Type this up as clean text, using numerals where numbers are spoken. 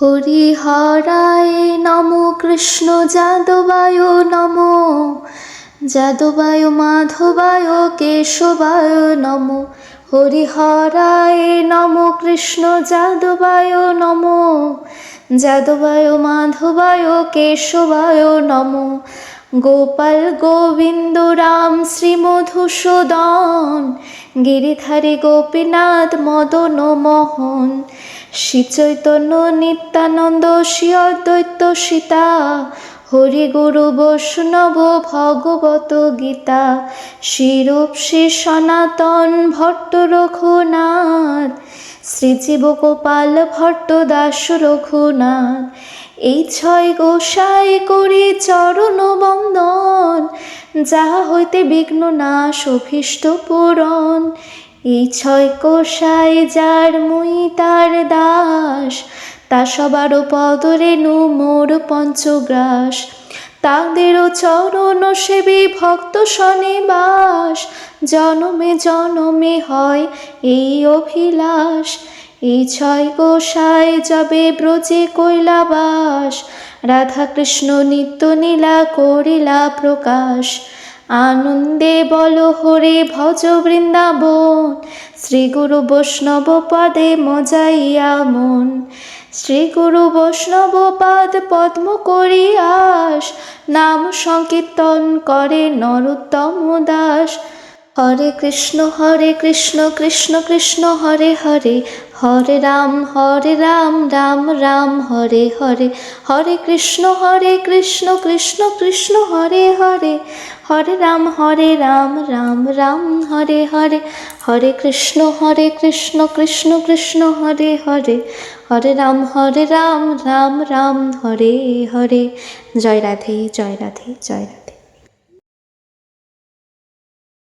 হরিহরায় নমো কৃষ্ণ যাদবায় নমো, যাদবায় মাধবায় কেশবায় নমো। হরিহরায় নমো কৃষ্ণ যাদবায় নমো, যাদবায় মাধবায় কেশবায় নমো। গোপাল গোবিন্দ রাম শ্রী মধুসূদন, গিরিধারী গোপীনাথ মদন মোহন। শ্রী চৈতন্য নিত্যানন্দ শ্রী অদ্বৈত সীতা, হরি গুরু বৈষ্ণব ভগবত গীতা। শ্রীরূপ শ্রী সনাতন ভট্ট রঘুনাথ, শ্রীজীব গোপাল ভট্ট দাস রঘুনাথ। এই ছয় গোসাই করি চরণ বন্দন, যাহা হইতে বিঘ্ন নাশ অভীষ্ট পূরণ। এই ছয় গোসাই যার মুই তার দাস, তা সবার পদরেণু মোর পঞ্চগ্রাস। তাঁদেরও চরণ সেবী ভক্ত শনিবাস, জনমে জনমে হয় এই অভিলাষ। এই ছয় গোসাই যবে ব্রজে কৈলাবাস, রাধা কৃষ্ণ নিত্য নীলা করিলা প্রকাশ। আনন্দে বল হরে ভজ বৃন্দাবন, শ্রী গুরু বৈষ্ণব পদে মজাইয়া মন। শ্রী গুরু বৈষ্ণব পাদ পদ্ম করি আস, নাম সংকীর্তন করে নরোত্তম দাস। হরে কৃষ্ণ কৃষ্ণ কৃষ্ণ হরে হরে, হরে রাম রাম রাম হরে হরে। হরে কৃষ্ণ কৃষ্ণ কৃষ্ণ হরে হরে, হরে রাম রাম রাম হরে হরে। হরে কৃষ্ণ কৃষ্ণ কৃষ্ণ হরে হরে, হরে রাম রাম রাম হরে হরে। জয় রাধে জয় রাধে জয় রাধে।